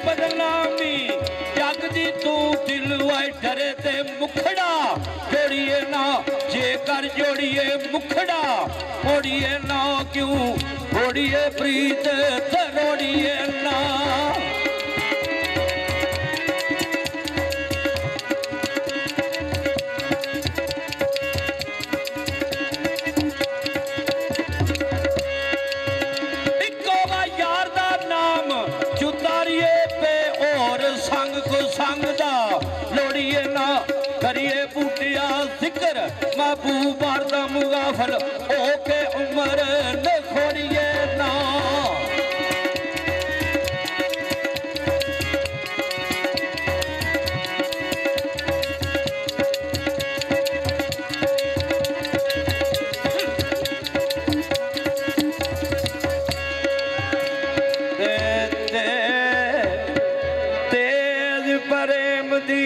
बदनामी जग दी तो डरे ते मुखड़ा जोड़िए ना जेकर जोड़िए मुखड़ा मोड़िए ना क्यों मोड़िए प्रीत तरोड़िए ना इकोगा यार दा नाम चुतारिए पे और संग को संग दा लोड़िए ना करिए बूटिया जिक्र महबूबार दा मुगाफल ओके उम्र न खोड़िए ना तेज प्रेम दी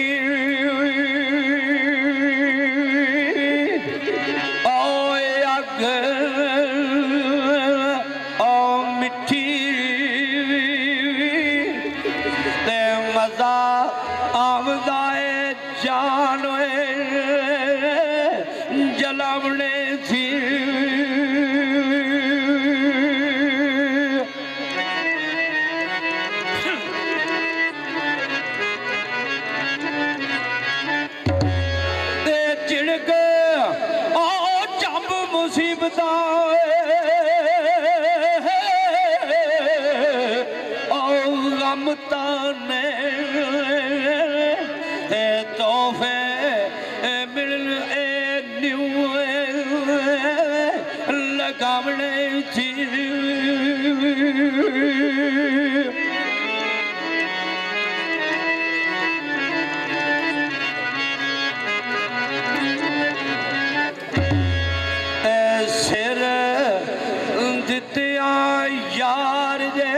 आमदाए जान जलावने थी चिड़क जब मुसीबत गम ताने तोहफे मिलन न्यू लगावने थी सिर दित्तिया यार जे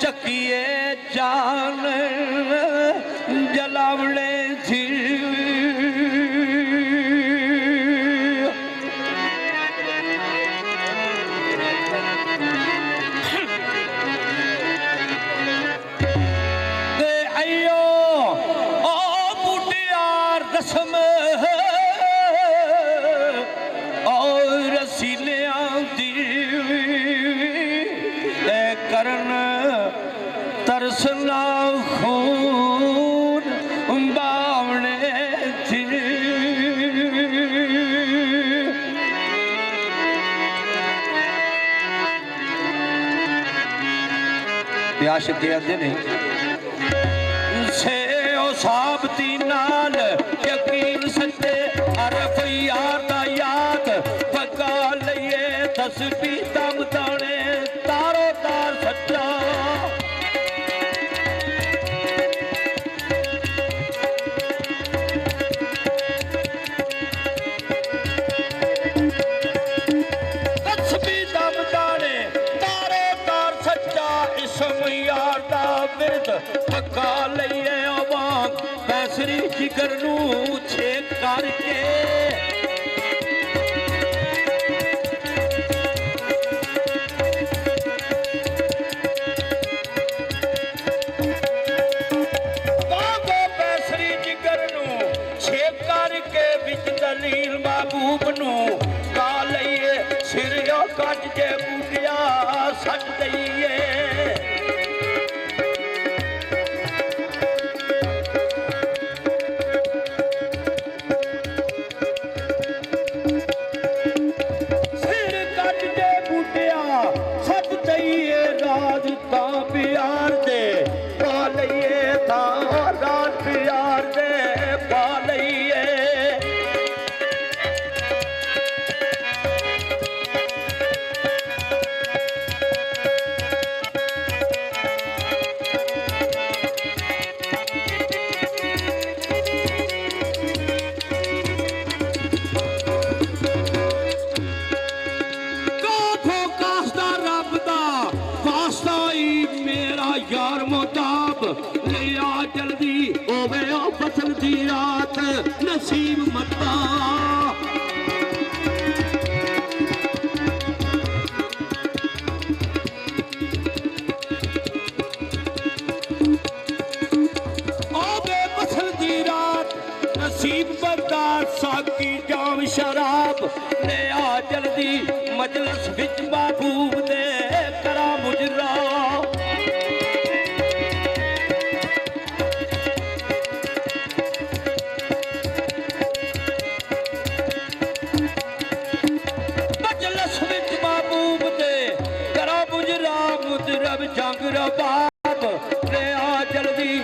चकिए जान जलावने थी अयो ओ बुढ़ियार रस्म और रसीलियां दी करन तरसना खून बावने थी आशिकी आंदे ने से ओ साबती नाल यकीन सच्चे अरफ यार दा याद पक्का लइए तस्बी दम ताने तारो तार सच्चा पक्का लइए अवाम पैसरी जिगर नू छेक करके बागो पैसरी जिगर नू छेक करके विच दलील महबूब नू का लइए सिर कट के बूटिया सट दइए प्यार दे पालिए था रात प्यार दे पालिए दी रात नसीब मता आवे फसल दी रात नसीब मता साकी जाम शराब ले आ जल्दी मजलिस विच महबूब दे करा मुजरा रब जंग रबाब ले आ जल्दी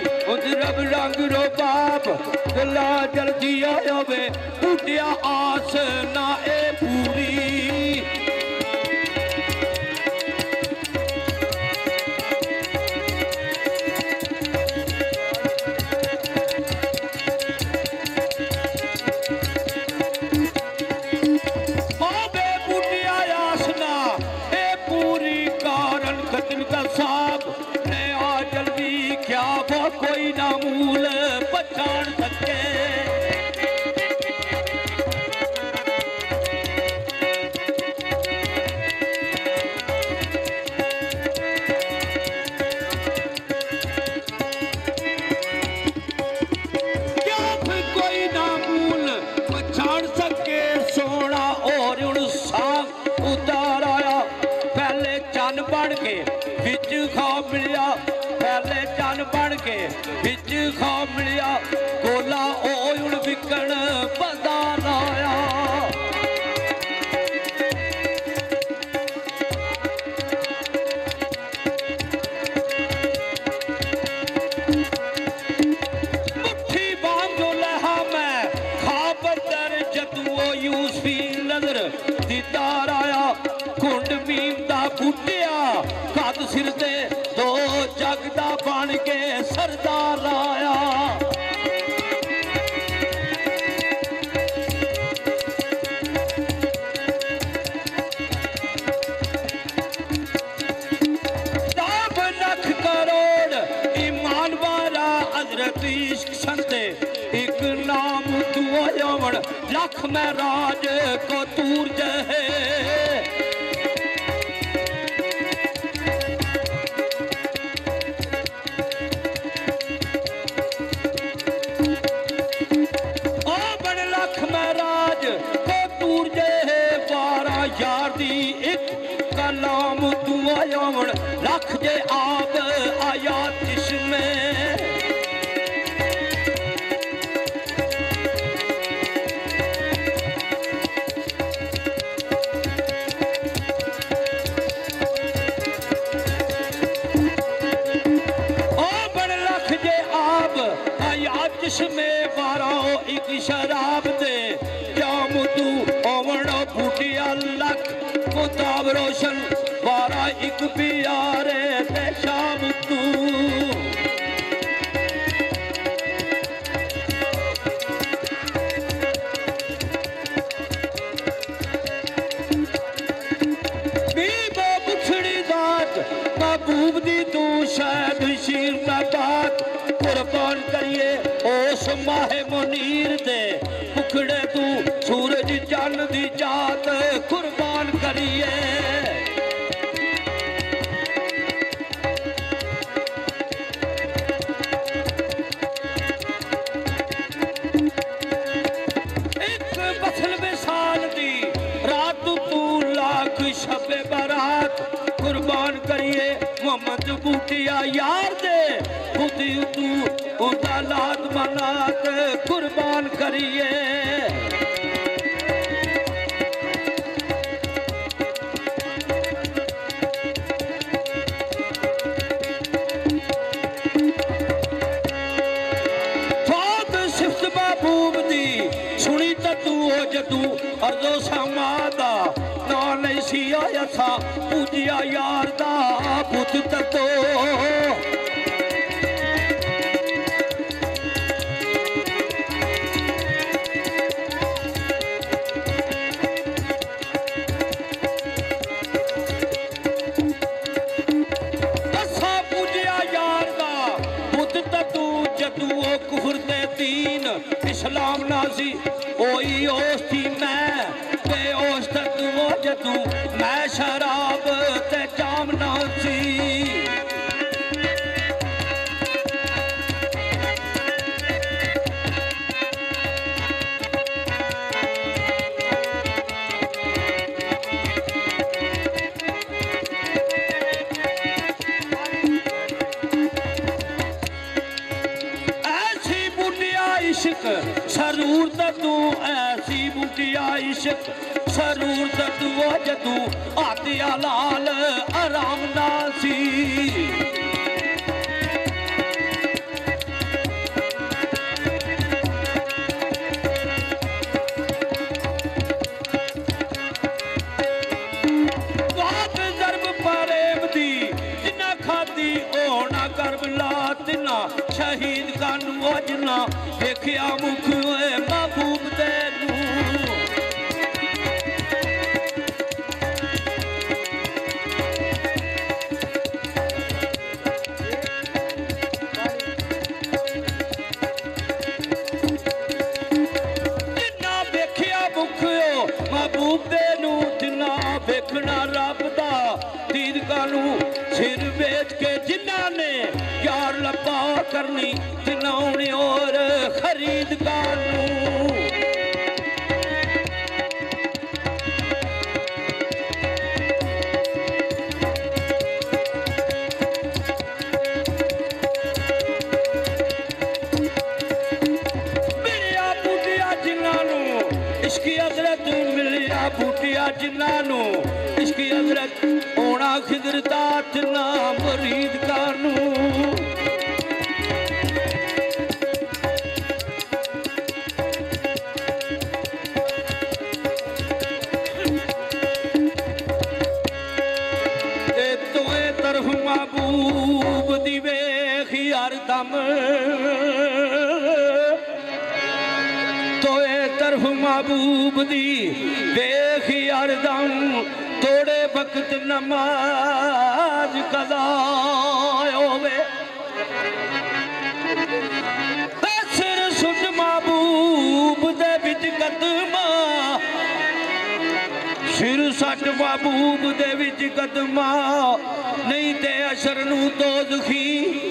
रब रंग रबाब गला जल्दी आया वे टूटिया आस ना ए पूरी कोई ना मूल पहचान सके क्या फिर कोई ना मूल पहचान सके सोना और उन साग उतार आया पहले चन बन के बिच खा मिलिया पहले चन बन के बिच खा मिलिया गोला ओण विकण बाजार आया मुट्ठी बांध जो लहा मैं खा बदर जदू यूसफी नजर दीदार आया कुंड मीम दा बूटिया कद सिर दे दो जगदा बन के सरदार आया दाब लख करोड़ ईमान वाला हजरत इश्क संते एक नाम दुआ यमन लख में राज को तूर जहे यार दी एक कलाम दुआ यमन लख जे आब आया जिसमें बड़ लख जे आब आया जिसमें बारो एक शराब दे जाम तू ओवण बूटिया लख मुताब रोशन बारा एक प्यारे ते शाम तू बीबो बुछड़ी दात महबूब दी तू शायद शीर का बात कुर्बान करिए ओस माहे मुनीर दे मुखड़े तू सूरज चन्न दी जात कुर्बान करिए एक बसल विसाल दी रात तू लाख शबे बारात कुर्बान करिए मोहम्मद बूटिया यार दे खुद तू उदा लात मनात कुर्बान करिए सुनी तू हो जदू अर्जो समादा ना नहीं सी आया था पूजिया यार दा बुत ततो कुफर दे तीन जामना सी ओही ओस थी मैं ते ओस तक वो जदू मैं शराब ते जामना सी इश्क सरूर तू ऐसी बुटिया इश्क सरूर तू जदू आतिया लाल आराम नासी बात जरब प्रेम दी जिन्ना खादी ओना करबला तिना शहीद कानू अजना देखिया मुख महबूब तेनू जिन्ना देखिया मुख महबूब तेनू जिन्ना देखना रब दा दीद कानू सिर बेच के जिन्ना ने यार लब्बा करनी जिन्होंने और खरीद कानू मिलिया बूटिया जिन्होंने इसकी हजरत मिलिया बूटिया जिन्होंने इसकी हजरत होना खिदर दात ना मुरीद कानू महबूब दी वेख हरदम तोए तरफ महबूब दी वेख हरदम थोड़े वक्त नमाज कदा होवे सिर सुट महबूब दे विच कदमा सिर सट महबूब दे विच कदमा नहीं ते अशर नू तो दुखी